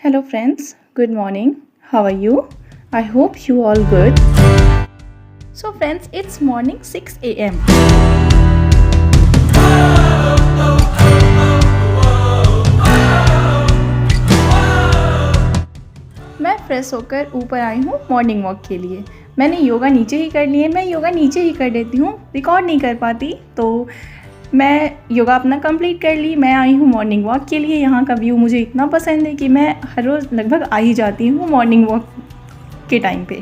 Hello friends, good morning. How are you? I hope you all good. So friends, it's morning 6 a.m. मैं fresh होकर ऊपर आई हूँ morning walk के लिए। मैंने योगा नीचे ही कर लिए, मैं योगा नीचे ही कर देती हूँ, रिकॉर्ड नहीं कर पाती, तो मैं योगा अपना कंप्लीट कर ली। मैं आई हूँ मॉर्निंग वॉक के लिए। यहाँ का व्यू मुझे इतना पसंद है कि मैं हर रोज़ लगभग आ ही जाती हूँ मॉर्निंग वॉक के टाइम पे।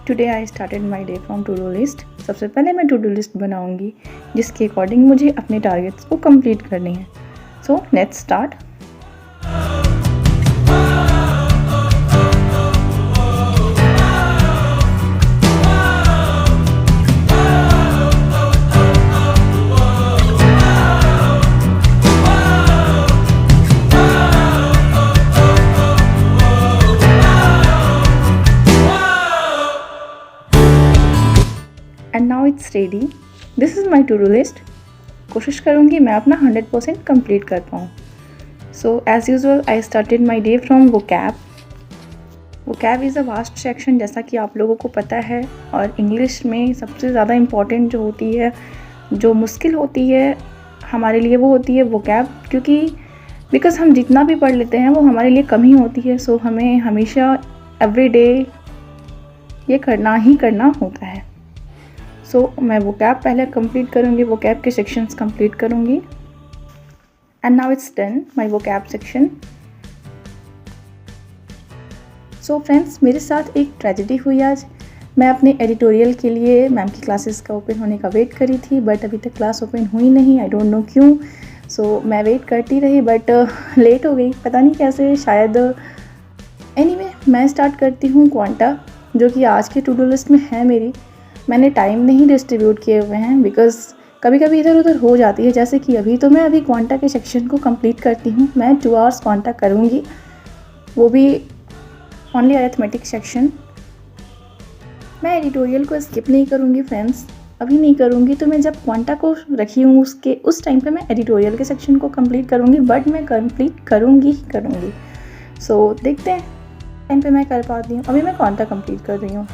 Today I started my day from to do list. सबसे पहले मैं टू डू लिस्ट बनाऊँगी जिसके अकॉर्डिंग मुझे अपने टारगेट्स को कंप्लीट करनी है। So let's start. And now it's ready. This is my to do list. कोशिश करूँगी मैं अपना 100% कंप्लीट कर पाऊँ। So as usual I started my day from vocab. Vocab is a vast section, जैसा कि आप लोगों को पता है, और इंग्लिश में सबसे ज़्यादा इम्पॉर्टेंट जो होती है, जो मुश्किल होती है हमारे लिए, वो होती है वोकैब, क्योंकि बिकॉज़ हम जितना भी पढ़ लेते हैं वो हमारे लिए कम ही होती है। सो हमें हमेशा एवरी डे ये करना ही करना होता है। सो मैं वोकैब पहले कंप्लीट करूँगी, वोकैब के सेक्शंस कंप्लीट करूँगी। And now it's done my vocab section. So friends, मेरे साथ एक ट्रेजेडी हुई आज। मैं अपने एडिटोरियल के लिए मैम की क्लासेस का ओपन होने का वेट करी थी, बट अभी तक क्लास ओपन हुई नहीं। आई डोंट नो क्यों। सो मैं वेट करती रही, बट लेट हो गई, पता नहीं कैसे, शायद। एनीवे, मैं स्टार्ट करती हूँ क्वांटा, जो कि आज की टू डू लिस्ट में है मेरी। मैंने टाइम नहीं डिस्ट्रीब्यूट किए हुए हैं बिकॉज़ कभी कभी इधर उधर हो जाती है, जैसे कि अभी तो मैं अभी क्वांटा के सेक्शन को कंप्लीट करती हूँ। मैं 2 आवर्स क्वांटा करूँगी, वो भी ओनली अरिथमेटिक सेक्शन। मैं एडिटोरियल को स्किप नहीं करूँगी फ्रेंड्स, अभी नहीं करूँगी, तो मैं जब क्वांटा को रखी हूँ उस टाइम पे मैं एडिटोरियल के सेक्शन को कंप्लीट करूँगी, बट मैं कंप्लीट करूँगी ही करूँगी। सो देखते हैं टाइम पे मैं कर पाती हूँ। अभी मैं क्वांटा कंप्लीट कर रही हूँ।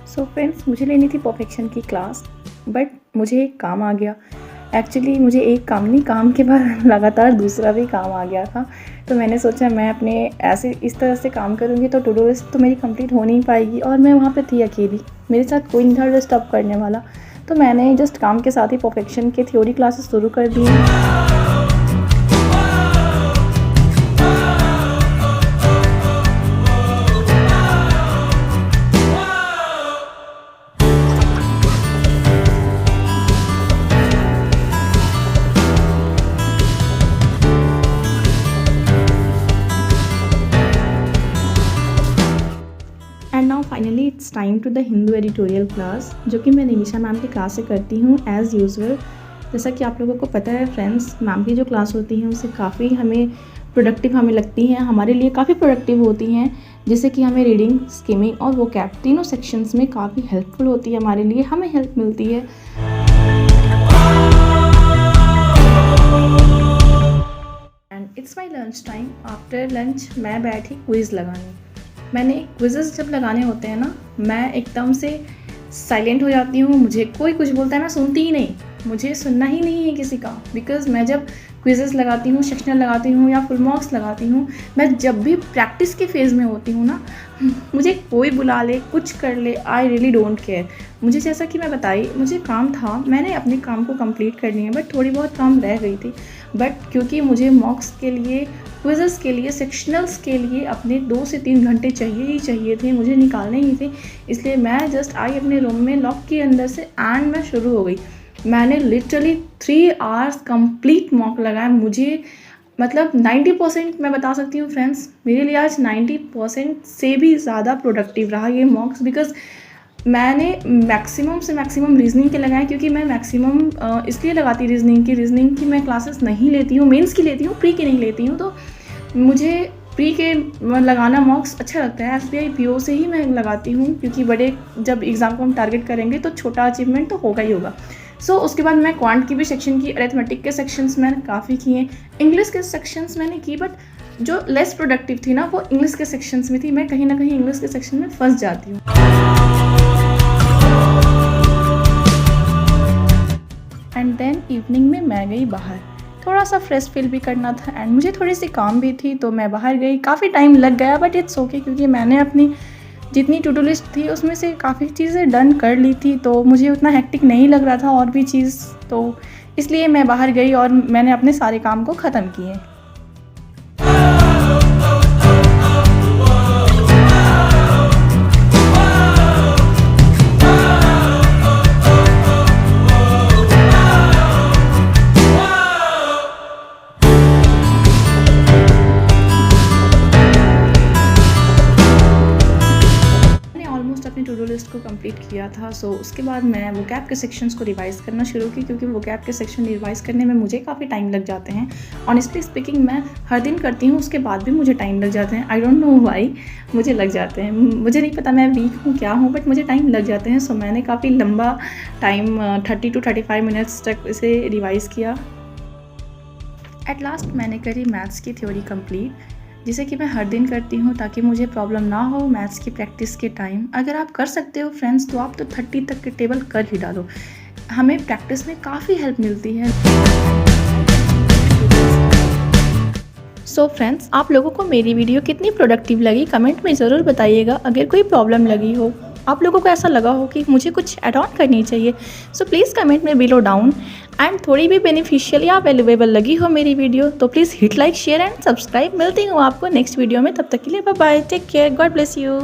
सो फ्रेंड्स, मुझे लेनी थी परफेक्शन की क्लास, बट मुझे एक काम आ गया। एक्चुअली मुझे एक काम नहीं, काम के बाद लगातार दूसरा भी काम आ गया था। तो मैंने सोचा मैं अपने ऐसे इस तरह से काम करूँगी तो टू डू लिस्ट तो मेरी कंप्लीट हो नहीं पाएगी, और मैं वहाँ पे थी अकेली, मेरे साथ कोई नहीं था डिस्टर्ब करने वाला। तो मैंने जस्ट काम के साथ ही परफेक्शन के थ्योरी क्लासेस शुरू कर दी। And now finally it's time to the Hindu editorial class, जो कि मैं निमिषा मैम की क्लास से करती हूँ एज़ यूजुअल। जैसा कि आप लोगों को पता है फ्रेंड्स, मैम की जो क्लास होती हैं उससे काफ़ी हमें प्रोडक्टिव हमें लगती हैं, हमारे लिए काफ़ी प्रोडक्टिव होती हैं, जिससे कि हमें रीडिंग, स्किमिंग और वोकैब तीनों सेक्शंस में काफ़ी हेल्पफुल होती है, हमारे लिए हमें हेल्प मिलती है। And it's my lunch time. After lunch मैं बैठी क्विज़ लगाने। मैंने क्विज़ेस जब लगाने होते हैं ना, मैं एकदम से साइलेंट हो जाती हूँ। मुझे कोई कुछ बोलता है मैं सुनती ही नहीं, मुझे सुनना ही नहीं है किसी का। बिकॉज़ मैं जब क्विज़ेस लगाती हूँ, सेक्शनल लगाती हूँ या फुल मार्क्स लगाती हूँ, मैं जब भी प्रैक्टिस के फेज़ में होती हूँ ना, मुझे कोई बुला ले, कुछ कर ले, आई रियली डोंट केयर। मुझे, जैसा कि मैं बताई, मुझे काम था, मैंने अपने काम को कंप्लीट करनी है, बट थोड़ी बहुत काम रह गई थी। बट क्योंकि मुझे मॉक्स के लिए, क्विज़ेस के लिए, सेक्शनल्स के लिए अपने 2 से 3 घंटे चाहिए ही चाहिए थे, मुझे निकालने ही थे, इसलिए मैं जस्ट आई अपने रूम में, लॉक के अंदर से, एंड मैं शुरू हो गई। मैंने लिटरली 3 आवर्स कंप्लीट मॉक लगाया। मुझे मतलब 90% मैं बता सकती हूँ फ्रेंड्स, मेरे लिए आज 90% से भी ज़्यादा प्रोडक्टिव रहा ये मॉक्स, बिकॉज़ मैंने मैक्सिमम से मैक्सिमम रीजनिंग के लगाए, क्योंकि मैं मैक्सिमम इसलिए लगाती रीजनिंग की मैं क्लासेस नहीं लेती हूँ, मेंस की लेती हूँ, प्री की नहीं लेती हूँ। तो मुझे प्री के लगाना मॉक्स अच्छा लगता है। एसबीआई पीओ से ही मैं लगाती हूँ, क्योंकि बड़े जब एग्ज़ाम को हम टारगेट करेंगे तो छोटा अचीवमेंट तो होगा ही होगा। उसके बाद मैं क्वांट की भी सेक्शन की, अरिथमेटिक के सेक्शंस मैंने काफ़ी किए, इंग्लिश के सेक्शंस मैंने की, बट जो लेस प्रोडक्टिव थी ना वो इंग्लिश के सेक्शंस में थी। मैं कहीं ना कहीं इंग्लिश के सेक्शन में फंस जाती हूँ। एंड देन इवनिंग में मैं गई बाहर, थोड़ा सा फ्रेश फील भी करना था एंड मुझे थोड़ी सी काम भी थी, तो मैं बाहर गई। काफ़ी टाइम लग गया बट इट्स ओके, क्योंकि मैंने अपनी जितनी टू डू लिस्ट थी उसमें से काफ़ी चीज़ें डन कर ली थी, तो मुझे उतना हेक्टिक नहीं लग रहा था और भी चीज़, तो इसलिए मैं बाहर गई और मैंने अपने सारे काम को ख़त्म किए। अपनी टू डू लिस्ट को कंप्लीट किया था। उसके बाद मैं वोकैब के सेक्शंस को रिवाइज़ करना शुरू की, क्योंकि वोकैब के सेक्शन रिवाइज़ करने में मुझे काफ़ी टाइम लग जाते हैं। ऑनेस्टली स्पीकिंग मैं हर दिन करती हूँ, उसके बाद भी मुझे टाइम लग जाते हैं। आई डोंट नो व्हाई मुझे लग जाते हैं, मुझे नहीं पता मैं वीक हूँ क्या हूँ, बट मुझे टाइम लग जाते हैं। मैंने काफ़ी लंबा टाइम 30 to 35 मिनट्स तक इसे रिवाइज़ किया। एट लास्ट मैंने करी मैथ्स की थ्योरी कंप्लीट, जिसे कि मैं हर दिन करती हूँ ताकि मुझे प्रॉब्लम ना हो मैथ्स की प्रैक्टिस के टाइम। अगर आप कर सकते हो फ्रेंड्स तो आप तो 30 तक के टेबल कर ही डालो, हमें प्रैक्टिस में काफ़ी हेल्प मिलती है। फ्रेंड्स, आप लोगों को मेरी वीडियो कितनी प्रोडक्टिव लगी कमेंट में ज़रूर बताइएगा। अगर कोई प्रॉब्लम लगी हो, आप लोगों को ऐसा लगा हो कि मुझे कुछ ऐड ऑन करनी चाहिए, प्लीज़ कमेंट में बिलो डाउन। एंड थोड़ी भी बेनिफिशियल या वैल्यूएबल लगी हो मेरी वीडियो तो please hit like share and subscribe. मिलती हूँ आपको नेक्स्ट वीडियो में, तब तक के लिए bye bye, take care, God bless you.